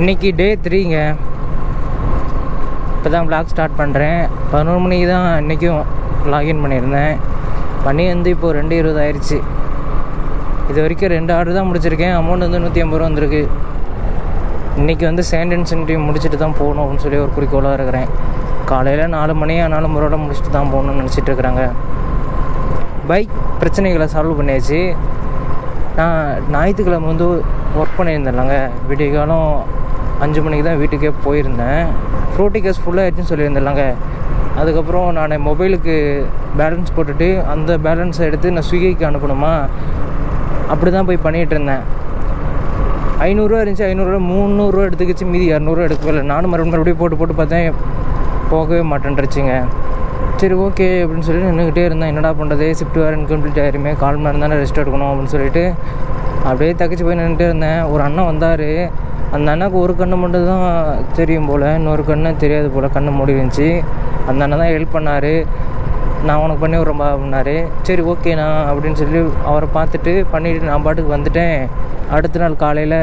இன்றைக்கி டே 3ங்க. இப்போ தான் vlog ஸ்டார்ட் பண்ணுறேன். 11 மணிக்கு தான் இன்றைக்கும் லாகின் பண்ணியிருந்தேன். மணி வந்து இப்போது 2:20 ஆயிடுச்சு. இது வரைக்கும் 2 ஆர்டர் தான் முடிச்சிருக்கேன். அமௌண்ட் வந்து 150 ரூபா வந்திருக்கு. இன்றைக்கி வந்து சேண்ட் அண்ட் சென்ட்ரி முடிச்சுட்டு தான் போகணும் அப்படின்னு சொல்லி ஒரு குறிக்கோளாக இருக்கிறேன். காலையில் 4 மணி ஆனாலும் முறையோட முடிச்சுட்டு தான் போகணுன்னு நினச்சிட்டு இருக்கிறாங்க. பைக் பிரச்சனைகளை சால்வ் பண்ணியாச்சு. நான் ஞாயிற்றுக்கிழமை வந்து ஒர்க் பண்ணியிருந்தேன்லங்க. விடிய காலம் 5 மணிக்கு தான் வீட்டுக்கே போயிருந்தேன். ஃப்ரூட்டி கேஸ் ஃபுல்லாக ஆயிடுச்சுன்னு சொல்லியிருந்தேன்லங்க. அதுக்கப்புறம் நான் மொபைலுக்கு பேலன்ஸ் போட்டுட்டு அந்த பேலன்ஸை எடுத்து நான் ஸ்விக்கிக்கு அனுப்பணுமா, அப்படி தான் போய் பண்ணிகிட்டு இருந்தேன். 500 இருந்துச்சு. 500 300 எடுத்துக்கிச்சு. மீதி 200 எடுக்கவே இல்லை. நானும் மறுபடியும் போட்டு பார்த்தேன், போகவே மாட்டேன்ருச்சுங்க. சரி ஓகே அப்படின்னு சொல்லி நின்றுக்கிட்டே இருந்தேன். என்னடா பண்ணுறது, ஷிஃப்ட் வேறு இன்கம்ப்ளீட் ஆயிருமே, 1/4 மணி நேரம் தானே ரெஸ்ட் எடுக்கணும் அப்படின்னு சொல்லிட்டு அப்படியே தக்கிச்சு போய் நின்றுட்டே இருந்தேன். ஒரு அண்ணன் வந்தார். அந்த அண்ணாக்கு ஒரு கண்ணு மட்டும் தான் தெரியும் போல், இன்னொரு கண்ணு தெரியாது போல், கண்ணு மூடி இருந்துச்சு. அந்த அண்ணன் தான் ஹெல்ப் பண்ணார். நான் உனக்கு பண்ணி விட்றேன்பா அப்படின்னாரு. சரி ஓகேண்ணா அப்படின்னு சொல்லி அவரை பார்த்துட்டு பண்ணிவிட்டு நான் பாட்டுக்கு வந்துட்டேன். அடுத்த நாள் காலையில்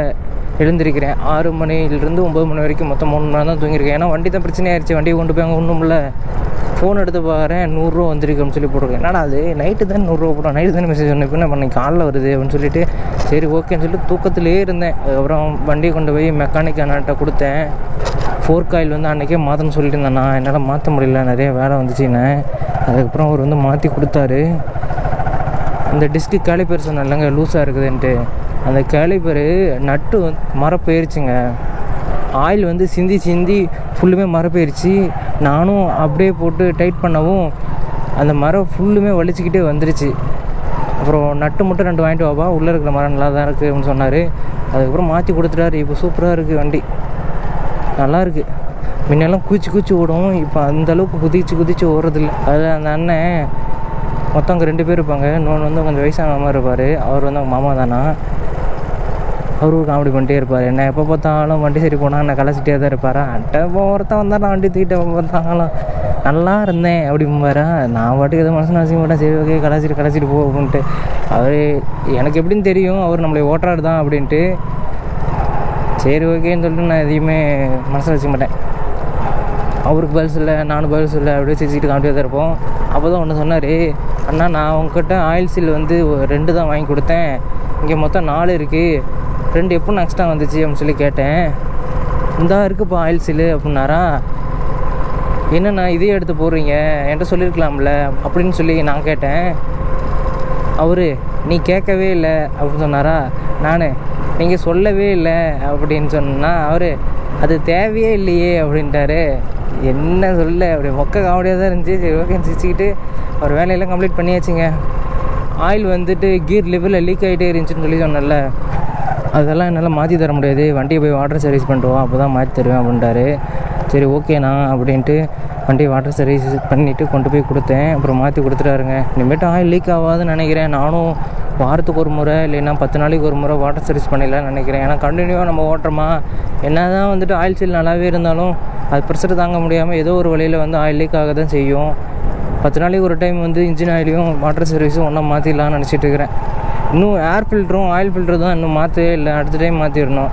எழுந்திருக்கிறேன். 6 மணிலேருந்து 9 மணி வரைக்கும் மொத்தம் 3 மணி நேரம் தான் தூங்கியிருக்கேன். ஏன்னா வண்டி தான் பிரச்சனையாயிருச்சு. வண்டியை கொண்டு போய் அங்கே ஒன்றும் இல்லை. ஃபோன் எடுத்து பார்க்குறேன், 100 ரூபா வந்திருக்குன்னு சொல்லி போட்டிருக்கேன். என்னடா அது, நைட்டு தான் 100 ரூபா போட்டோம், நைட்டு தானே மெசேஜ் ஒன்று, இப்போ என்ன பண்ணி காலைல வருது அப்படின்னு சொல்லிட்டு சரி ஓகேன்னு சொல்லிட்டு தூக்கத்திலே இருந்தேன். அதுக்கப்புறம் வண்டியை கொண்டு போய் மெக்கானிக் அண்ணாட்ட கொடுத்தேன். ஃபோர்க் ஆயில் வந்து அன்றைக்கே மாற்றணும்னு சொல்லிட்டு இருந்தேண்ணா, என்னால் மாற்ற முடியல, நிறைய வேலை வந்துச்சுன்னு. அதுக்கப்புறம் அவர் வந்து மாற்றி கொடுத்தாரு. இந்த டிஸ்க்கு கேலிப்பர் சொன்னேன்லங்க, லூஸாக இருக்குதுன்ட்டு, அந்த கேலிப்பரு நட்டு மரம் போயிருச்சுங்க. ஆயில் வந்து சிந்தி ஃபுல்லுமே மரம் போயிருச்சு. நானும் அப்படியே போட்டு டைட் பண்ணவும் அந்த மரம் ஃபுல்லுமே வலிச்சுக்கிட்டே வந்துருச்சு. அப்புறம் நட்டு மட்டும் 2 வாங்கிட்டு வாப்பா, உள்ளே இருக்கிற மரம் நல்லா தான் இருக்குது அப்படின்னு சொன்னார். அதுக்கப்புறம் மாற்றி கொடுத்துட்டாரு. இப்போ சூப்பராக இருக்குது, வண்டி நல்லாயிருக்கு. முன்னெல்லாம் குதிச்சு ஓடும், இப்போ அந்தளவுக்கு குதிச்சு ஓடுறதில்ல. அதில் அந்த அண்ணன் மொத்தம் அங்கே 2 பேர் இருப்பாங்க. இன்னொன்று வந்து கொஞ்சம் வயசான மாமா இருப்பார். அவர் வந்து அவங்க மாமா தானா. அவரும் காமெடி பண்ணிட்டே இருப்பார். என்ன எப்போ பார்த்தாலும் வண்டி சரி போனால் என்ன கலாச்சிட்டே தான் இருப்பாரா. இப்போ ஒருத்தன் வந்தால் நான் வண்டி தூக்கிட்டு எப்போ பார்த்தாலும் நல்லா இருந்தேன் அப்படிம்பாரா. நான் பாட்டுக்கு எதுவும் மனசு நசிக்க மாட்டேன். சரி ஓகே, கலாச்சிட்டு போ அப்படின்ட்டு. அவர் எனக்கு எப்படின்னு தெரியும், அவர் நம்மளை ஓட்டுறாரு தான் அப்படின்ட்டு. சரி ஓகேன்னு சொல்லிட்டு நான் எதையுமே மனசில் வச்சுக்க மாட்டேன். அவருக்கு பதில் சொல்ல, நானும் பதில் சொல்ல, அப்படியே சிரிச்சுட்டு காமிட்டே தான் இருப்போம். அப்போ தான் ஒன்று சொன்னார், அண்ணா நான் உங்ககிட்ட ஆயில் சீல் வந்து 2 தான் வாங்கி கொடுத்தேன், இங்கே மொத்தம் 4 இருக்குது, 2 எப்போ நெக்ஸ்ட்டாக வந்துச்சு அப்படின்னு சொல்லி கேட்டேன். இந்தா இருக்குப்பா ஆயில் சீலு அப்படின்னாரா. என்னண்ணா இதே எடுத்து போடுறீங்க, என்கிட்ட சொல்லியிருக்கலாம்ல அப்படின்னு சொல்லி நான் கேட்டேன். அவர் நீ கேட்கவே இல்லை அப்படின்னு சொன்னாரா. நான் நீங்கள் சொல்லவே இல்லை அப்படின்னு சொன்னால் அவர் அது தேவையே இல்லையே அப்படின்ட்டாரு. என்ன சொல்ல, அப்படி மொக்க காமெடியாக தான் இருந்துச்சு. சரி ஓகே சிரிச்சுக்கிட்டு அவர் வேலையெல்லாம் கம்ப்ளீட் பண்ணியாச்சுங்க. ஆயில் வந்துட்டு கீர் லெவலில் லீக் ஆகிட்டே இருந்துச்சுன்னு சொல்லி சொன்னல, அதெல்லாம் என்னால் மாற்றி தர முடியாது, வண்டியை போய் வாட்டர் சர்வீஸ் பண்ணிட்டு வா, அப்போ தான் மாற்றி தருவேன் அப்படின்ட்டாரு. சரி ஓகேண்ணா அப்படின்ட்டு வண்டியை வாட்டர் சர்வீஸ் பண்ணிவிட்டு கொண்டு போய் கொடுத்தேன். அப்புறம் மாற்றி கொடுத்துட்டாருங்க. இனிமேட்டு ஆயில் லீக் ஆகாதுன்னு நினைக்கிறேன். நானும் வாரத்துக்கு ஒரு முறை இல்லைன்னா 10 நாளைக்கு ஒரு முறை வாட்டர் சர்வீஸ் பண்ணிடலான்னு நினைக்கிறேன். ஏன்னா கண்டினியூவாக நம்ம ஓட்டுறோமா, என்ன தான் வந்துட்டு ஆயில் சீல் நல்லாவே இருந்தாலும் அது ப்ரெஷர் தாங்க முடியாமல் ஏதோ ஒரு வழியில் வந்து ஆயில் லீக் ஆக தான் செய்யும். 10 நாளைக்கு ஒரு டைம் வந்து இன்ஜின் ஆயிலையும் வாட்டர் சர்வீஸும் ஒன்றா மாற்றிடலான்னு நினச்சிட்டு இருக்கிறேன். இன்னும் ஏர் ஃபில்டரும் ஆயில் ஃபில்டரும் தான் இன்னும் மாற்றவே இல்லை. அடுத்த டைம் மாற்றிடணும்.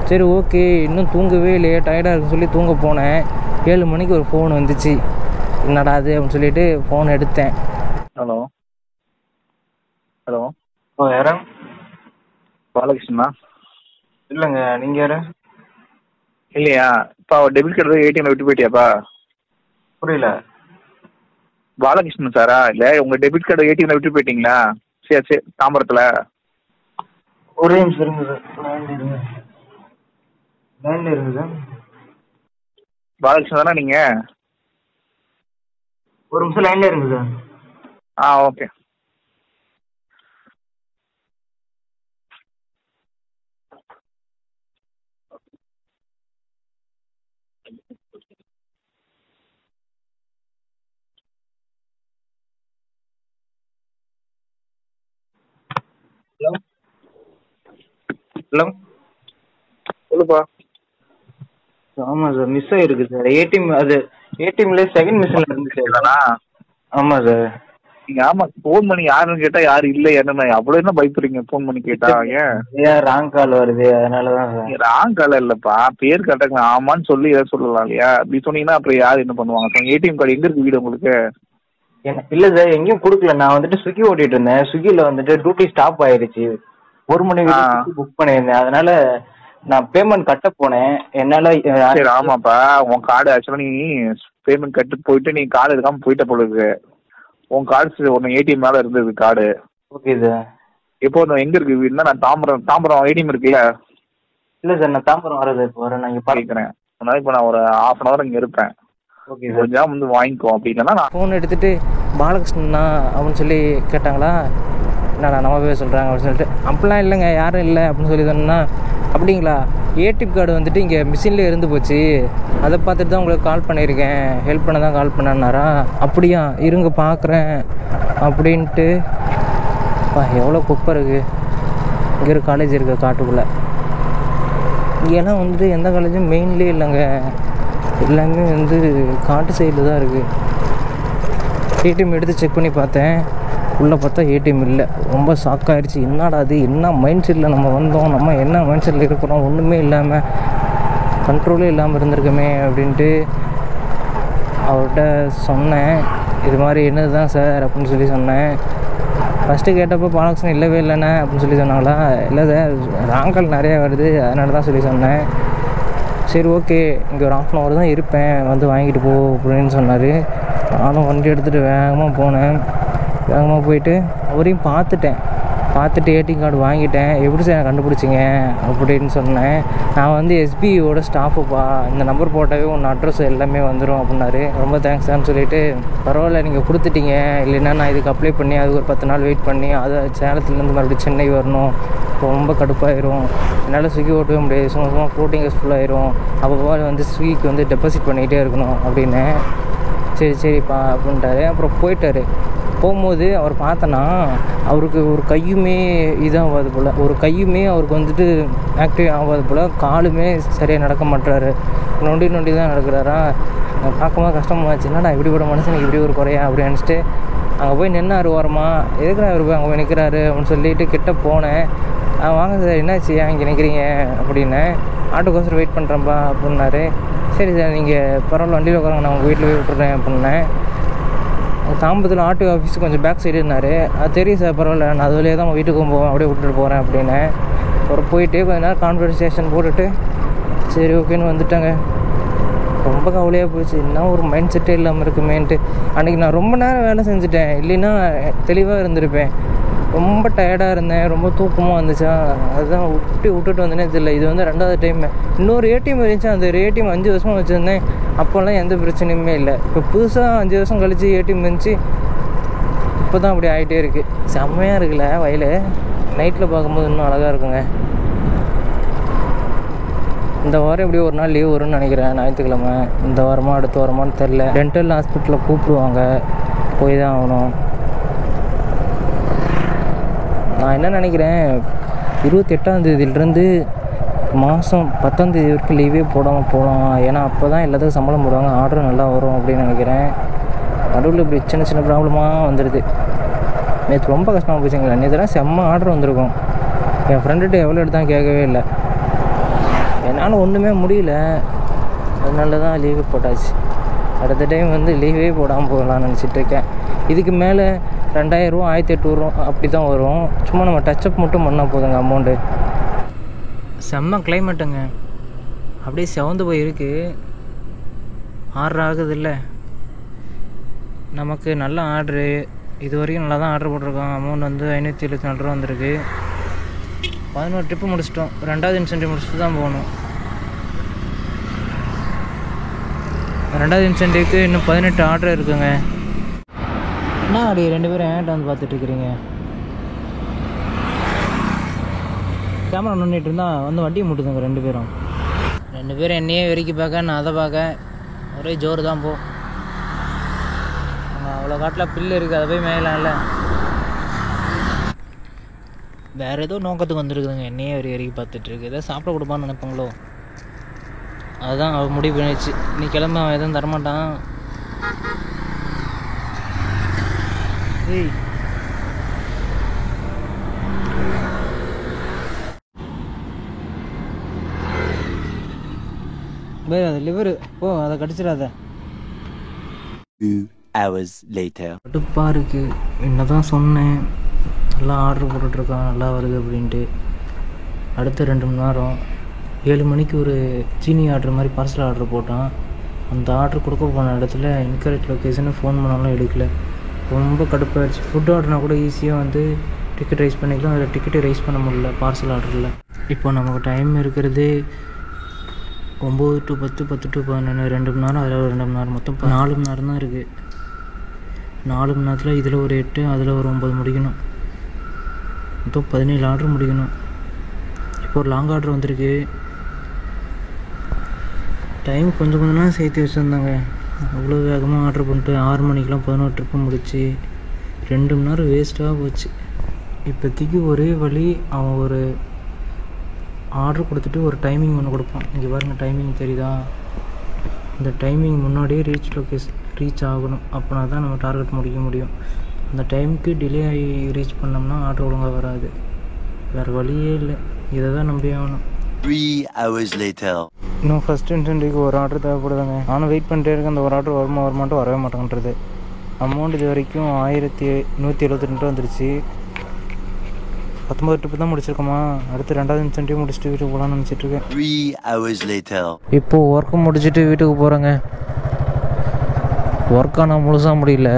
சரி ஓகே, இன்னும் தூங்கவே இல்லையே, டயர்டாக இருக்குன்னு சொல்லி தூங்க போனேன். 7 மணிக்கு ஒரு ஃபோன் வந்துச்சு. என்னடா அது அப்படின்னு சொல்லிட்டு ஃபோன் எடுத்தேன். ஹலோ ஹலோ யாரா? பாலகிருஷ்ணா? இல்லைங்க, நீங்கள் யார்? இல்லையா, இப்போ டெபிட் கார்டு ஏடிஎம்ல விட்டு போயிட்டியாப்பா? புரியல. பாலகிருஷ்ணன் சாரா? இல்லை, உங்கள் டெபிட் கார்டு ஏடிஎம்ல விட்டு போயிட்டீங்களா? சரி தாம்பரத்தில். ஒரே நிமிஷம் இருங்க சார், லைனில் இருங்க சார். பாலகிருஷ்ணன் தானே நீங்கள்? ஒரு நிமிஷம் லைனில் இருங்க சார். ஓகே. ஹலோ ஹலோ சொல்லுப்பா. ஆமாம் சார், மிஸ் ஆகிருக்கு சார் ஏடிஎம். அது ஏடிஎம்ல செகண்ட் மிஷினில் இருந்துச்சு. தானா? ஆமாம் சார். நீங்க ஆமா போன் பண்ணி யாருன்னு கேட்டா யாரு இல்ல என்ன அவ்வளவு என்ன பயப்படுறீங்க போன் பண்ணி கேட்டா? ஏன் ராங் கால் வருது அதனாலதான் சார். ராங் கால இல்லப்பா, பேர் கரெக்டாங்க ஆமான்னு சொல்லி ஏதாவது சொல்லலாம் இல்லையா? அப்படி சொன்னீங்கன்னா அப்புறம் யாரு என்ன பண்ணுவாங்க? ஏடிஎம் கார்டு எங்க இருக்கு வீடு உங்களுக்கு? இல்ல சார், எங்கேயும் கொடுக்கல. நான் வந்துட்டு ஸ்விக்கி ஓட்டிட்டு இருந்தேன். ஸ்விக்கில வந்துட்டு டியூட்டி ஸ்டாப் ஆயிருச்சு. 1 மணி வரைக்கும் புக் பண்ணியிருந்தேன். அதனால நான் பேமெண்ட் கட்ட போனேன். என்னால சரி ஆமாப்பா, உன் கார்டு ஆக்சுவலா நீ பேமெண்ட் கட்டு போயிட்டு நீ கார்டு எடுக்காம போயிட்ட போல இருக்கு. உன் கார்டு ஒன்னு ஏடிஎம் மேல இருந்தது கார்டு. Okay sir. இப்போ எங்க இருக்கு வீடுனா? நான் தாம்பரம் ஏடிஎம் இருக்குல்ல? இல்ல சார், நான் தாம்பரம் வரது இப்போ வரேன். நான் இங்க பார்க்கிறேன். அதனால இப்போ நான் ஒரு 1/2 hour இங்க இருப்பேன். Okay sir. கொஞ்சம் வந்து வாங்கிக்கோ. அப்படி இல்லைன்னா நான் ஃபோன் எடுத்துட்டு பாலகிருஷ்ணனா அப்படின்னு சொல்லி கேட்டாங்களா? என்னடா நம்ம போய் சொல்கிறாங்க அப்படின்னு சொல்லிட்டு, அப்படிலாம் இல்லைங்க யாரும் இல்லை அப்படின்னு சொல்லி சொன்னா, அப்படிங்களா ஏடிஎம் கார்டு வந்துட்டு இங்கே மிஷின்லேயே இருந்து போச்சு, அதை பார்த்துட்டு தான் உங்களுக்கு கால் பண்ணியிருக்கேன், ஹெல்ப் பண்ண தான் கால் பண்ணாரா? அப்படியா, இருங்க பார்க்குறேன் அப்படின்ட்டு. எவ்வளோ குப்பை இருக்குது இங்கே. ஒரு காலேஜ் இருக்குது காட்டுக்குள்ளே. இங்கெல்லாம் வந்துட்டு எந்த காலேஜும் மெயின்லேயே இல்லைங்க, எல்லாமே வந்து காட்டு சைடில் தான் இருக்குது. ஏடிஎம் எடுத்து செக் பண்ணி பார்த்தேன், உள்ளே பார்த்தா ஏடிஎம் இல்லை. ரொம்ப ஷாக் ஆகிடுச்சு. என்னடா அது, என்ன மைண்ட் செட்டில் நம்ம வந்தோம், நம்ம என்ன மைண்ட் செட்டில் இருக்கிறோம், ஒன்றுமே இல்லாமல் கண்ட்ரோலே இல்லாமல் இருந்திருக்கோமே அப்படின்ட்டு அவர்கிட்ட சொன்னேன். இது மாதிரி என்னது தான் சார் அப்படின்னு சொல்லி சொன்னேன். ஃபஸ்ட்டு கேட்டப்போ பாலகிருஷ்ணன் இல்லவே இல்லைண்ணே அப்படின்னு சொல்லி சொன்னாங்களா? இல்லை சார், ராங்கால் நிறையா வருது அதனால தான் சொல்லி சொன்னேன். சரி ஓகே, இங்கே ஒரு 1/2 hour தான் இருப்பேன், வந்து வாங்கிட்டு போ அப்படின்னு சொன்னார். நானும் வண்டி எடுத்துகிட்டு வேகமாக போனேன். வேகமாக போயிட்டு அவரையும் பார்த்துட்டு ஏடிஎம் கார்டு வாங்கிட்டேன். எப்படி சார் கண்டுபிடிச்சிங்க அப்படின்னு சொன்னேன். நான் வந்து எஸ்பிஐயோட ஸ்டாஃபுப்பா, இந்த நம்பர் போட்டாவே உன் அட்ரஸ் எல்லாமே வந்துடும் அப்படின்னாரு. ரொம்ப தேங்க்ஸ் சார்னு சொல்லிவிட்டு, பரவாயில்ல நீங்கள் கொடுத்துட்டீங்க, இல்லைன்னா நான் இதுக்கு அப்ளை பண்ணி அதுக்கு ஒரு 10 நாள் வெயிட் பண்ணி அதை சேலத்துலேருந்து மறுபடியும் சென்னை வரணும், ரொம்ப கடுப்பாயிரும், என்னால் ஸ்விக்கி ஓட்டவே முடியாது, சும்மா ஃப்ளோட்டிங் ஃபுல்லாகிடும், அப்போ வந்து ஸ்விக்கிக்கு வந்து டெபாசிட் பண்ணிக்கிட்டே இருக்கணும் அப்படின்னு. சரிப்பா அப்படின்ட்டாரு. அப்புறம் போயிட்டார். போகும்போது அவர் பார்த்தனா, அவருக்கு ஒரு கையுமே இதாகாது போல், ஒரு கையுமே அவருக்கு வந்துட்டு ஆக்டிவ் ஆகாது போல், காலுமே சரியாக நடக்க மாட்டுறாரு, நொண்டி தான் நடக்கிறாரா. பார்க்கும்போது கஷ்டமாச்சு, என்னடா இப்படிப்பட்ட மனுஷனுக்கு இப்படி ஒரு குறையா அப்படி நினச்சிட்டு அங்கே போய் நின்னார் ஓரமாக. எதுக்குறா அவர் போய் அங்கே போய் நிற்கிறாரு அப்படின்னு சொல்லிட்டு கிட்ட போனேன். வாங்க சார், என்னாச்சு இங்கே நிற்கிறீங்க அப்படின்னேன். ஆட்டோக்கோசரம் வெயிட் பண்ணுறேன்ப்பா அப்படின்னாரு. சரி சார், நீங்கள் பரவாயில்ல வண்டியில் உட்காருங்க, நான் உங்கள் வீட்டில் போய் விட்டுறேன் அப்படின்னேன். தாம்பரத்தில் ஆட்டோ ஆஃபீஸ் கொஞ்சம் பேக் சைடு இருந்தார். அது தெரியும் சார், பரவாயில்ல, நான் அது வழியாக தான் உங்கள் வீட்டுக்கு போவேன், அப்படியே விட்டுட்டு போகிறேன் அப்படின்னு. அப்புறம் போயிட்டு கொஞ்ச நேரம் கான்வர்சேஷன் போட்டுட்டு சரி ஓகேன்னு வந்துட்டாங்க. ரொம்ப கவலையாக போச்சு, என்ன ஒரு மைண்ட் செட்டே இல்லாமல் இருக்குமேன்ட்டு. அன்றைக்கி நான் ரொம்ப நேரம் வேலை செஞ்சுட்டேன், இல்லைன்னா தெளிவாக இருந்திருப்பேன். ரொம்ப டயர்டாக இருந்தேன், ரொம்ப தூக்கமாக இருந்துச்சா, அதுதான் விட்டுட்டு வந்தேனே தெரியல. இது வந்து 2வது டைம். இன்னொரு ஏடிஎம் இருந்துச்சு, அந்த ஏடிஎம் 5 வருஷமாக வச்சுருந்தேன், அப்போல்லாம் எந்த பிரச்சனையுமே இல்லை. இப்போ புதுசாக 5 வருஷம் கழிச்சு ஏடிஎம் இருந்துச்சு, இப்போ தான் அப்படி ஆகிட்டே இருக்குது. செம்மையாக இருக்குல்ல வயல், நைட்டில் பார்க்கும்போது இன்னும் அழகாக இருக்குங்க. இந்த வாரம் எப்படியும் ஒரு நாள் லீவ் வரும்னு நினைக்கிறேன், ஞாயிற்றுக்கிழமை. இந்த வாரமா அடுத்த வாரமானு தெரில. டென்டல் ஹாஸ்பிட்டலில் கூப்பிடுவாங்க, போய் தான் ஆகணும். நான் என்ன நினைக்கிறேன், 28ஆம் தேதியிலிருந்து மாதம் 10ஆம் தேதி வரைக்கும் லீவே போடாமல் போகலாம். ஏன்னா அப்போ தான் எல்லாத்துக்கும் சம்பளம் போடுவாங்க, ஆர்டரும் நல்லா வரும் அப்படின்னு நினைக்கிறேன். நடுவில் இப்படி சின்ன ப்ராப்ளமாக வந்துடுது. நேற்று ரொம்ப கஷ்டமாக போச்சுங்களா. நேற்றுலாம் செம்ம ஆர்டர் வந்திருக்கும். என் ஃப்ரெண்டுகிட்ட எவ்வளோ எடுத்தாலும் கேட்கவே இல்லை. என்னால் ஒன்றுமே முடியல, அதனால தான் லீவே போட்டாச்சு. அடுத்த டைம் வந்து லீவே போடாமல் போகலான்னு நினச்சிட்ருக்கேன். இதுக்கு மேலே 2000 ரூபா 1800 ரூபா அப்படி தான் வரும். சும்மா நம்ம டச்சப் மட்டும் பண்ணால் போதுங்க அமௌண்ட்டு. செம்ம கிளைமேட்டுங்க, அப்படியே செவந்து போயிருக்கு. 6 ஆகுது இல்லை, நமக்கு நல்ல ஆர்டரு. இது வரைக்கும் நல்லா தான் ஆர்டர் போட்டிருக்கோம். அமௌண்ட் வந்து 574 ரூபா வந்திருக்கு. 11 ட்ரிப்பு முடிச்சிட்டோம். 2வது இன்சென்டிவ் முடிச்சுட்டு தான் போகணும். 2வது இன்சென்டிவ்க்கு இன்னும் 18 ஆர்டர் இருக்குங்க. என்ன அப்படி 2 பேரும் ஏன்ட்ட வந்து பார்த்துட்ருக்குறீங்க? கேமரா நோண்டிட்டு இருந்தால் வந்து வண்டியை முட்டுதுங்க 2 பேரும். 2 பேரும் என்னையே வெறிக்கி பார்க்க, நான் அதை பார்க்க, ஒரே ஜோறு தான் போ. அவ்வளோ காட்டில் பில்லு இருக்குது, அதை போய் மேயலாம்ல. வேறு ஏதோ நோக்கத்துக்கு வந்துருக்குதுங்க, என்னையே வரைக்கும் பார்த்துட்ருக்கு. எதாவது சாப்பிட கொடுப்பான்னு நினைப்பாங்களோ, அதுதான் அவள் முடிவு பண்ணிடுச்சு. நீ கிளம்ப, அவன் எதுவும் தரமாட்டான். ஏய் பே அது லிவர் ஓ அதை கடிச்சிடாத. 2 hours later. கடுப்பாக இருக்குது. என்ன தான் சொன்னேன் நல்லா ஆர்டர் போட்டுட்ருக்கான் நல்லா வருது அப்படின்ட்டு. அடுத்த 2 மணி நேரம் 7 மணிக்கு ஒரு சீனி ஆர்டர் மாதிரி பார்சல் ஆர்டர் போட்டான். அந்த ஆர்டர் கொடுக்க போன இடத்துல இன்கரெக்ட் லொக்கேஷன் ஃபோன் பண்ணாலும் எடுக்கல. ரொம்ப கடுப்பாகிடுச்சு. ஃபுட் ஆர்டர்னா கூட ஈஸியாக வந்து டிக்கெட் ரைஸ் பண்ணிக்கலாம், அதில் டிக்கெட்டை ரைஸ் பண்ண முடியல பார்சல் ஆர்டரில். இப்போ நமக்கு டைம் இருக்கிறது 9 to 10, 10 to 11, 2 மணி நேரம், அதில் ஒரு 2 மணி நேரம், மொத்தம் 4 மணி நேரம் தான் இருக்குது. 4 மணி நேரத்தில் இதில் ஒரு 8, அதில் ஒரு 9 முடிக்கணும். மொத்தம் 17 ஆர்டர் முடிக்கணும். இப்போ ஒரு லாங் ஆர்டர் வந்திருக்கு. டைம் கொஞ்சம் கொஞ்சமாக சேர்த்து வச்சுருந்தாங்க. அவ்வளோ வேகமாக ஆர்டர் பண்ணிட்டு 6 மணிக்கெலாம் 11 ட்ரிப்பு முடிச்சு 2 மணி நேரம் வேஸ்ட்டாக போச்சு. இப்போதைக்கு ஒரே வழி, அவன் ஒரு ஆர்டர் கொடுத்துட்டு ஒரு டைமிங் ஒன்று கொடுப்பான். இங்கே பாருங்கள் டைமிங் தெரியுதா? இந்த டைமிங் முன்னாடியே ரீச் ஆகணும். அப்படின்னா தான் நம்ம டார்கெட் முடிக்க முடியும். அந்த டைமுக்கு டிலே ஆகி ரீச் பண்ணோம்னா ஆர்டர் ஒழுங்காக வராது. வேறு வழியே இல்லை, இதை தான் நம்பி ஆகணும். 3 hours later. இன்னும் ஃபஸ்ட் இன்சென்டிவ்க்கு ஒரு ஆர்டர் தேவைப்படுதாங்க. நானும் வெயிட் பண்ணிட்டே இருக்கேன். அந்த ஒரு ஆர்டர் வருமாட்டும் வரவே மாட்டேங்கிறது. அமௌண்ட் இது வரைக்கும் 1172 வந்துருச்சு. 19 ட்ரிப்பு தான் முடிச்சிருக்கோமா. அடுத்து 2வது இன்சென்டிவ் முடிச்சுட்டு வீட்டுக்கு போகலான்னு நினச்சிட்ருக்கேன். 3 hours later. இப்போது ஒர்க்கு முடிச்சுட்டு வீட்டுக்கு போகிறேங்க. ஒர்க்காக நான் முழுசாக முடியல.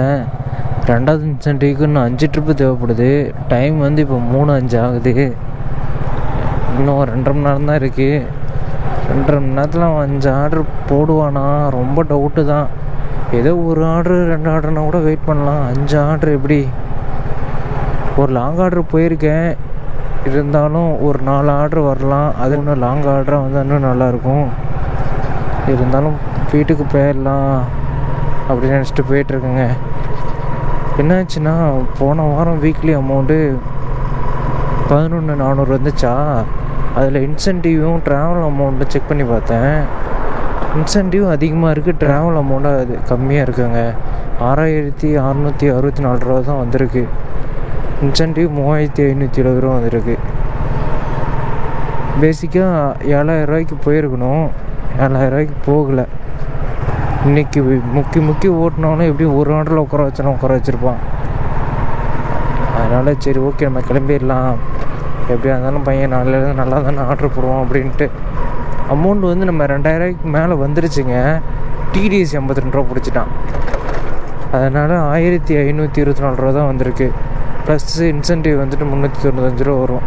2வது இன்சென்டிவ்க்கு இன்னும் 5 ட்ரிப்பு தேவைப்படுது. டைம் வந்து இப்போ 3:05 ஆகுது. இன்னும் 2.5 மணி நேரம் தான் இருக்குது. 2.5 மணி நேரத்தில் 5 ஆர்டர் போடுவானா ரொம்ப டவுட்டு தான். ஏதோ ஒரு ஆர்டரு 2 ஆர்டர்னா கூட வெயிட் பண்ணலாம். 5 ஆர்டர் எப்படி? ஒரு லாங் ஆர்டர் போயிருக்கேன், இருந்தாலும் ஒரு 4 ஆர்டர் வரலாம். அது இன்னும் லாங் ஆர்டராக வந்து இன்னும் நல்லாயிருக்கும். இருந்தாலும் வீட்டுக்கு போயிடலாம் அப்படின்னு நினச்சிட்டு போயிட்டுருக்குங்க. என்னாச்சுன்னா போன வாரம் வீக்லி அமௌண்ட்டு 11,400 வந்துச்சா. அதில் இன்சென்டிவும் ட்ராவல் அமௌண்ட்டு செக் பண்ணி பார்த்தேன். இன்சென்டிவ் அதிகமாக இருக்குது, ட்ராவல் அமௌண்ட்டாக அது கம்மியாக இருக்குங்க. 6,664 ரூபா தான் வந்திருக்கு. இன்சென்டிவ் 3,570 ரூபா வந்திருக்கு. பேசிக்காக 7,000 ரூபாய்க்கு போயிருக்கணும், 7,000 ரூபாய்க்கு போகலை. இன்றைக்கி முக்கி ஓட்டினாலும் எப்படியும் ஒரு ஆர்டரில் உட்கார வச்சுருப்பான். அதனால் சரி ஓகே நம்ம கிளம்பிடலாம், எப்படியா இருந்தாலும் பையன் நாளையிலேருந்து நல்லா தானே ஆர்டர் போடுவோம் அப்படின்ட்டு. அமௌண்ட் வந்து நம்ம 2,000 ரூபாய்க்கு மேலே வந்துருச்சுங்க. டிடிஎஸ் 82 ரூபா பிடிச்சிட்டான். அதனால் 1,524 ரூபா தான் வந்திருக்கு. ப்ளஸ் இன்சென்டிவ் வந்துட்டு 395 ரூபா வரும்.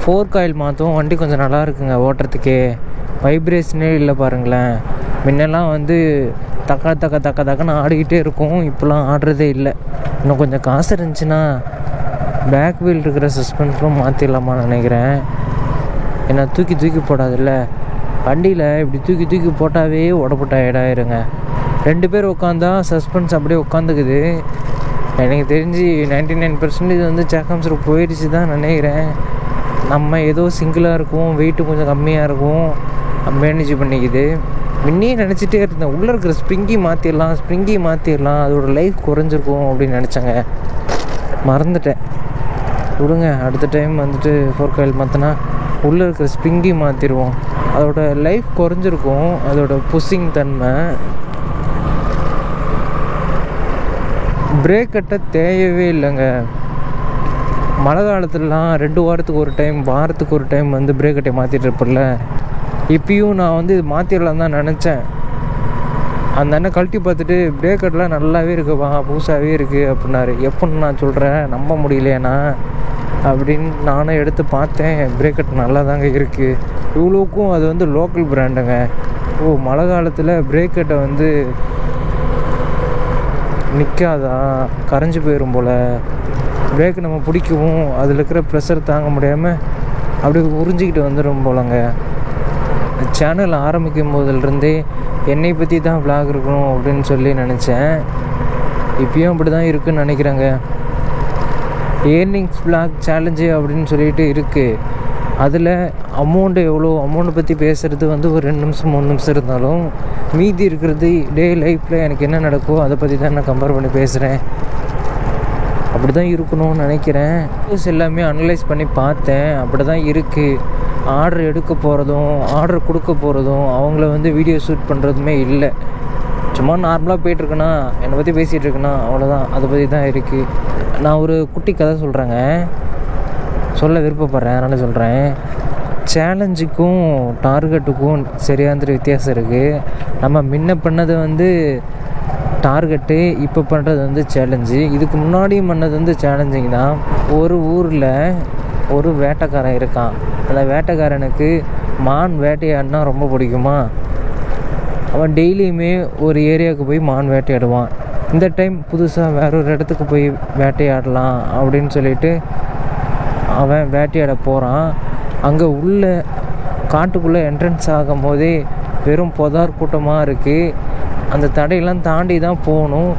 4 காயில் மாற்றும் வண்டி கொஞ்சம் நல்லா இருக்குங்க ஓட்டுறதுக்கே. வைப்ரேஷனே இல்லை பாருங்களேன். முன்னெல்லாம் வந்து தக்கன்னு ஆடிக்கிட்டே இருக்கும். இப்போலாம் ஆடுறதே இல்லை. இன்னும் கொஞ்சம் காசு இருந்துச்சுன்னா பேக் வீல் இருக்கிற சஸ்பென்ஸும் மாற்றிடலாமான்னு நினைக்கிறேன். ஏன்னா தூக்கி போடாதில்ல வண்டியில். இப்படி தூக்கி போட்டாவே உடம்பு டயர்டாயிருங்க. 2 பேர் உட்காந்தா சஸ்பென்ஸ் அப்படியே உட்காந்துக்குது. எனக்கு தெரிஞ்சு 99% வந்து சேக்கம்ஸில் போயிடுச்சு தான் நினைக்கிறேன். நம்ம ஏதோ சிங்கிளாக இருக்கும், வெயிட்டு கொஞ்சம் கம்மியாக இருக்கும், மேனேஜ் பண்ணிக்குது. முன்னே நினச்சிட்டே இருந்தேன் உள்ளே இருக்கிற ஸ்ப்ரிங்கி மாற்றிடலாம், அதோட லைஃப் குறைஞ்சிருக்கும் அப்படின்னு நினச்சேங்க. மறந்துட்டேன். விடுங்க, அடுத்த டைம் வந்துட்டு 4 காயில் மாற்றினா உள்ளே இருக்கிற ஸ்ப்ரிங்கி மாற்றிடுவோம். அதோட லைஃப் குறைஞ்சிருக்கும், அதோட புஷிங் தன்மை. பிரேக் கட்ட தேவையே இல்லைங்க. மழை காலத்துலலாம் 2 வாரத்துக்கு ஒரு டைம் வந்து பிரேக் கட்டை மாற்றிட்டு இருப்பில்ல. இப்பயும் நான் வந்து இது மாற்றிடலாம் தான் நினச்சேன். அந்த அண்ணன் கழட்டி பார்த்துட்டு பிரேக் கட்டெலாம் நல்லாவே இருக்குப்பா, புதுசாகவே இருக்குது அப்படின்னாரு. எப்போன்னு நான் சொல்கிறேன், நம்ப முடியலையேண்ணா அப்படின்னு நானும் எடுத்து பார்த்தேன். பிரேக் கட் நல்லா தாங்க இருக்குது. இவ்வளோக்கும் அது வந்து லோக்கல் பிராண்டுங்க. மழை காலத்தில் பிரேக் கட்டை வந்து நிற்காதா, கரைஞ்சி போயிடும் போல். பிரேக் நம்ம பிடிக்கவும் அதில் இருக்கிற ப்ரெஷர் தாங்க முடியாமல் அப்படியே உறிஞ்சிக்கிட்டு வந்துடும் போலங்க. சேனல் ஆரம்பிக்கும் போதிலிருந்தே என்னை பற்றி தான் விளாக் இருக்கணும் அப்படின்னு சொல்லி நினச்சேன். இப்பயும் அப்படி தான் இருக்குதுன்னு நினைக்கிறேங்க. ஏர்னிங்ஸ் விளாக் சேலஞ்சு அப்படின்னு சொல்லிட்டு இருக்குது. அதில் அமௌண்ட்டை பற்றி பேசுகிறது வந்து ஒரு 2 நிமிஷம் 3 நிமிஷம் இருந்தாலும், மீதி இருக்கிறது டே லைஃப்பில் எனக்கு என்ன நடக்கும் அதை பற்றி தான் நான் கம்பேர் பண்ணி பேசுகிறேன். அப்படி தான் இருக்கணும்னு நினைக்கிறேன். எல்லாமே அனலைஸ் பண்ணி பார்த்தேன், அப்படி தான் இருக்குது. ஆர்டர் எடுக்க போகிறதும் ஆர்டர் கொடுக்க போகிறதும் அவங்கள வந்து வீடியோ ஷூட் பண்ணுறதுமே இல்லை. சும்மா நார்மலாக போயிட்டுருக்குண்ணா, என்னை பற்றி பேசிகிட்டு இருக்குண்ணா, அவ்வளோதான். அதை பற்றி தான் இருக்குது. நான் ஒரு குட்டி கதை சொல்கிறேங்க, சொல்ல விருப்பப்படுறேன், அதனால் சொல்கிறேன். சேலஞ்சுக்கும் டார்கெட்டுக்கும் சரியான வித்தியாசம் இருக்குது. நம்ம முன்ன பண்ணது வந்து டார்கெட்டு, இப்போ பண்ணுறது வந்து சேலஞ்சு. இதுக்கு முன்னாடியும் பண்ணது வந்து சேலஞ்சிங் தான். ஒரு ஊரில் ஒரு வேட்டைக்காரன் இருக்கான். அந்த வேட்டைக்காரனுக்கு மான் வேட்டையாடினா ரொம்ப பிடிக்குமா. அவன் டெய்லியுமே ஒரு ஏரியாவுக்கு போய் மான் வேட்டையாடுவான். இந்த டைம் புதுசாக வேற ஒரு இடத்துக்கு போய் வேட்டையாடலாம் அப்படின்னு சொல்லிட்டு அவன் வேட்டையாட போகிறான். அங்கே உள்ள காட்டுக்குள்ளே என்ட்ரன்ஸ் ஆகும் போதே வெறும் புதார் கூட்டமாக இருக்குது. அந்த தடையெல்லாம் தாண்டி தான் போகணும்.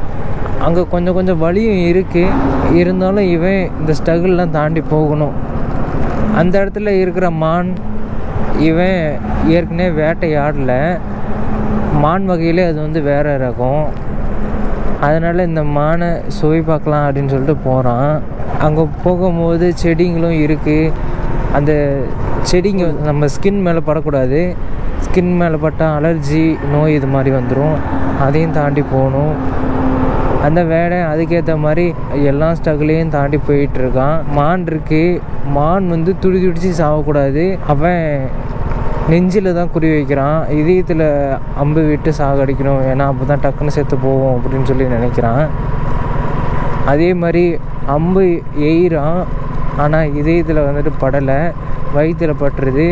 அங்கே கொஞ்சம் கொஞ்சம் வழியும் இருக்குது. இருந்தாலும் இவன் இந்த ஸ்ட்ரகிள்லாம் தாண்டி போகணும். அந்த இடத்துல இருக்கிற மான் இவன் ஏற்கனவே வேட்டையாடலை. மான் வகையிலே அது வந்து வேறு ரகம். அதனால் இந்த மானை சுவை பார்க்கலாம் அப்படின்னு சொல்லிட்டு போகிறான். அங்கே போகும்போது செடிங்களும் இருக்குது. அந்த செடிங்க நம்ம ஸ்கின் மேலே படக்கூடாது. ஸ்கின் மேலே பட்டால் அலர்ஜி நோய் இது மாதிரி வந்துடும். அதையும் தாண்டி போகணும். அந்த வேலை அதுக்கேற்ற மாதிரி எல்லா ஸ்ட்ரகிளையும் தாண்டி போயிட்டுருக்கான். மான் இருக்குது. மான் வந்து துடிச்சு சாகக்கூடாது. அவன் நெஞ்சில் தான் குறி வைக்கிறான். இதயத்தில் அம்பு விட்டு சாகடிக்கணும், ஏன்னா அப்போ தான் டக்குன்னு செத்து போவோம் அப்படின்னு சொல்லி நினைக்கிறான். அதே மாதிரி அம்பு எய்கிறான், ஆனால் இதயத்தில் வந்துட்டு படலை, வயிற்றில் பட்டுருது.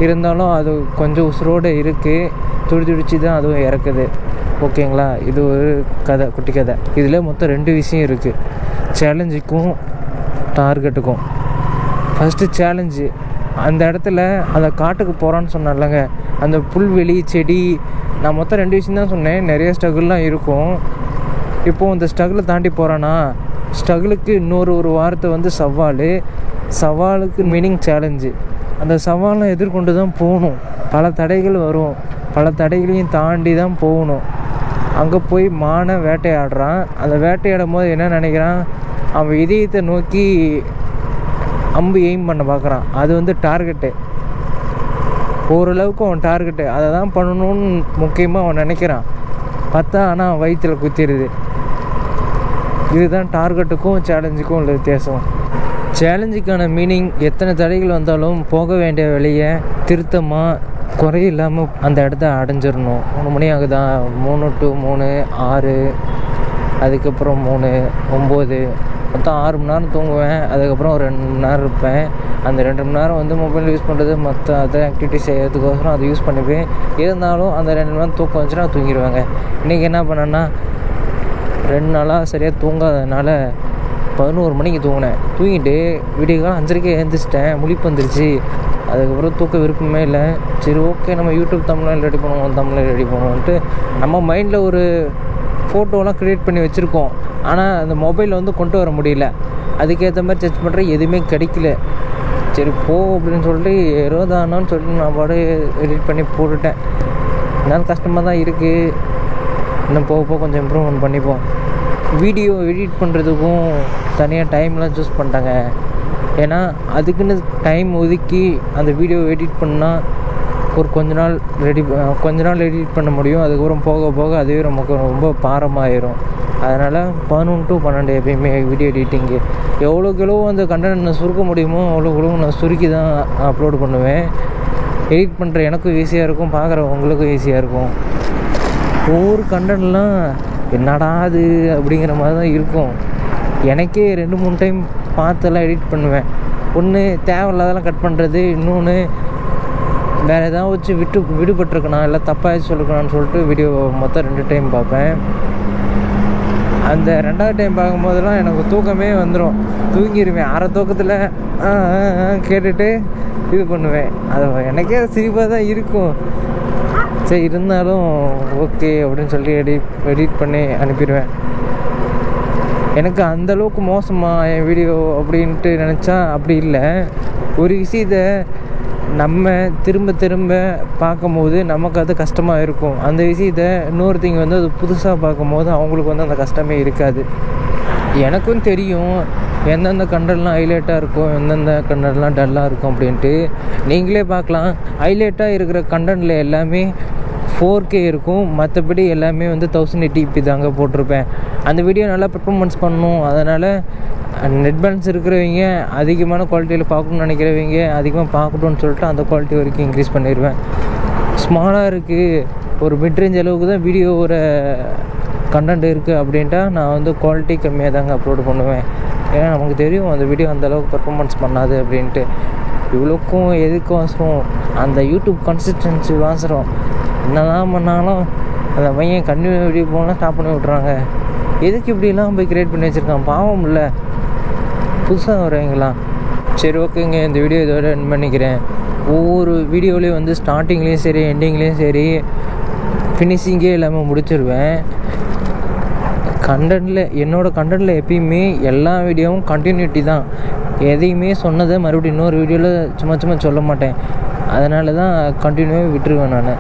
இருந்தாலும் அது கொஞ்சம் உசுரோடு இருக்குது. துடிச்சு தான் அதுவும் இறக்குது. ஓகேங்களா, இது ஒரு கதை, குட்டி கதை. இதில் மொத்தம் 2 விஷயம் இருக்குது, சேலஞ்சுக்கும் டார்கெட்டுக்கும். ஃபஸ்ட்டு சேலஞ்சு, அந்த இடத்துல அந்த காட்டுக்கு போகிறான்னு சொன்னாலங்க, அந்த புல்வெளி செடி, நான் மொத்தம் 2 விஷயம் தான் சொன்னேன். நிறைய ஸ்ட்ரகிள்லாம் இருக்கும். இப்போது அந்த ஸ்ட்ரகிளை தாண்டி போகிறானா, ஸ்ட்ரகிளுக்கு இன்னொரு வாரத்தை வந்து சவாலுக்கு மீனிங் சேலஞ்சு. அந்த சவாலை எதிர்கொண்டு தான் போகணும். பல தடைகள் வரும், பல தடைகளையும் தாண்டி தான் போகணும். அங்கே போய் மானை வேட்டையாடுறான். அந்த வேட்டையாடும் போது என்ன நினைக்கிறான், அவன் இதயத்தை நோக்கி அம்பு எய்ம் பண்ண பார்க்குறான். அது வந்து டார்கெட்டு. ஓரளவுக்கு அவன் டார்கெட்டு அதை தான் பண்ணணும்னு முக்கியமாக அவன் நினைக்கிறான். பார்த்தா ஆனால் வயிற்றில் குத்திடுது. இதுதான் டார்கெட்டுக்கும் சேலஞ்சுக்கும் உள்ள வித்தியாசம். சேலஞ்சுக்கான மீனிங், எத்தனை தடைகள் வந்தாலும் போக வேண்டிய வழியை திருத்தமாக குறையில்லாமல் அந்த இடத்த அடைஞ்சிடணும். 3 மணி ஆகுதா, 3 to 3 6, அதுக்கப்புறம் 3 9, மொத்தம் 6 மணி நேரம் தூங்குவேன். அதுக்கப்புறம் ஒரு 2 மணி நேரம் இருப்பேன். அந்த 2 மணி நேரம் வந்து மொபைல் யூஸ் பண்ணுறது, மற்ற அதர் ஆக்டிவிட்டிஸ் செய்யறதுக்கோசரம் அதை யூஸ் பண்ணிப்பேன். இருந்தாலும் அந்த 2 மணி நேரம் தூக்கம் வந்துச்சுன்னா தூங்கிடுவாங்க. இன்றைக்கி என்ன பண்ணேன்னா, 2 நாளாக சரியாக தூங்காததுனால 11 மணிக்கு தூங்கினேன். தூங்கிட்டு விடியகாலம் 5:30 எழுந்திரிச்சிட்டேன். முழிப்பு வந்துருச்சு. அதுக்கப்புறம் தூக்க விருப்பமே இல்லை. சரி ஓகே, நம்ம யூடியூப் தமிழில் ரெடி பண்ணுவோன்ட்டு நம்ம மைண்டில் ஒரு ஃபோட்டோலாம் க்ரியேட் பண்ணி வச்சுருக்கோம். ஆனால் அந்த மொபைலில் வந்து கொண்டு வர முடியல. அதுக்கேற்ற மாதிரி சர்ச் பண்ணுற எதுவுமே கிடைக்கல. சரி போ அப்படின்னு சொல்லிட்டு ஏதோதானோன்னு சொல்லிட்டு நான் பாடு எடிட் பண்ணி போட்டுட்டேன். இருந்தாலும் கஷ்டமாக தான் இருக்குது. இன்னும் போக கொஞ்சம் இம்ப்ரூவ்மெண்ட் பண்ணிப்போம். வீடியோ எடிட் பண்ணுறதுக்கும் தனியாக டைம்லாம் சூஸ் பண்ணிட்டாங்க. ஏன்னா அதுக்குன்னு டைம் ஒதுக்கி அந்த வீடியோ எடிட் பண்ணால் ஒரு கொஞ்ச நாள் எடிட் பண்ண முடியும். அதுக்கப்புறம் போக அதுவே நமக்கு ரொம்ப பாரமாயிரும். அதனால் 11 to 12 எப்பயுமே வீடியோ எடிட்டிங்கு. எவ்வளோக்கு அந்த கண்டென்ட் நான் சுருக்க முடியுமோ அவ்வளோக்கு நான் சுருக்கி தான் அப்லோடு பண்ணுவேன். எடிட் பண்ணுற எனக்கும் ஈஸியாக இருக்கும், பார்க்குறவங்களுக்கும் ஈஸியாக இருக்கும். ஒவ்வொரு கண்டென்ட்லாம் என்னடா அது அப்படிங்கிற மாதிரி தான் இருக்கும். எனக்கே 2-3 டைம் பார்த்தெல்லாம் எடிட் பண்ணுவேன். ஒன்று தேவையில்லாதெல்லாம் கட் பண்ணுறது, இன்னொன்று வேறு ஏதாவது வச்சு விடுபட்டுருக்கணும், இல்லை தப்பாக சொல்லிருக்கணும்னு சொல்லிட்டு வீடியோ மொத்தம் 2 டைம் பார்ப்பேன். அந்த 2வது டைம் பார்க்கும்போதெல்லாம் எனக்கு தூக்கமே வந்துடும். தூங்கிடுவேன். அரை தூக்கத்தில் கேட்டுட்டு இது பண்ணுவேன். அது எனக்கே சிரிப்பாக தான் இருக்கும். சரி இருந்தாலும் ஓகே அப்படின்னு சொல்லி எடிட் பண்ணி அனுப்பிடுவேன். எனக்கு அந்தளவுக்கு மோசமாக என் வீடியோ அப்படின்ட்டு நினச்சா அப்படி இல்லை. ஒரு விஷயத்தை நம்ம திரும்ப பார்க்கும்போது நமக்கு அது கஷ்டமாக இருக்கும். அந்த விஷயத்தை இன்னொருத்தங்க வந்து அது புதுசாக பார்க்கும்போது அவங்களுக்கு வந்து அந்த கஷ்டமே இருக்காது. எனக்கும் தெரியும் எந்தெந்த கண்டென்ட்லாம் ஹைலைட்டாக இருக்கும், எந்தெந்த கண்டென்ட்லாம் டல்லாக இருக்கும் அப்படின்ட்டு. நீங்களே பார்க்கலாம், ஹைலைட்டாக இருக்கிற கண்டென்ட்டில் எல்லாமே 4K இருக்கும். மற்றபடி எல்லாமே வந்து 1080p தாங்க போட்டிருப்பேன். அந்த வீடியோ நல்லா பெர்ஃபார்மன்ஸ் பண்ணணும். அதனால் நெட் பேலன்ஸ் இருக்கிறவங்க அதிகமான குவாலிட்டியில் பார்க்கணுன்னு நினைக்கிறவங்க அதிகமாக பார்க்கணுன்னு சொல்லிட்டு அந்த குவாலிட்டி வரைக்கும் இன்க்ரீஸ் பண்ணிடுவேன். ஸ்மாலாக இருக்குது, ஒரு மிட்ரேஞ்ச் அளவுக்கு தான் வீடியோவோட கண்டென்ட் இருக்குது அப்படின்ட்டா நான் வந்து குவாலிட்டி கம்மியாக தாங்க அப்லோடு பண்ணுவேன். ஏன்னா நமக்கு தெரியும் அந்த வீடியோ அந்தளவுக்கு பெர்ஃபார்மன்ஸ் பண்ணாது அப்படின்ட்டு. இவ்வளோக்கும் எதுக்கு அவசரம், அந்த யூடியூப் கன்சிஸ்டன்சி அவசரம். என்னதான் பண்ணாலும் அந்த பையன் கண்டினியூ வீடியோ போனால் ஸ்டாப் பண்ணி விட்றாங்க. எதுக்கு இப்படிலாம் போய் க்ரியேட் பண்ணி வச்சுருக்கான், பாவம் இல்லை புதுசாக வரவங்களாம். சரி ஓகேங்க, இந்த வீடியோ இதோட எண்ட் பண்ணிக்கிறேன். ஒவ்வொரு வீடியோலேயும் வந்து ஸ்டார்டிங்லேயும் சரி எண்டிங்லேயும் சரி ஃபினிஷிங்கே இல்லாமல் முடிச்சிருவேன். என்னோடய கண்டென்ட்டில் எப்பயுமே எல்லா வீடியோவும் கண்டினியூட்டி தான். எதையுமே சொன்னதை மறுபடியும் இன்னொரு வீடியோவில் சும்மா சொல்ல மாட்டேன். அதனால தான் கண்டினியூவாக விட்டுருவேன் நான்.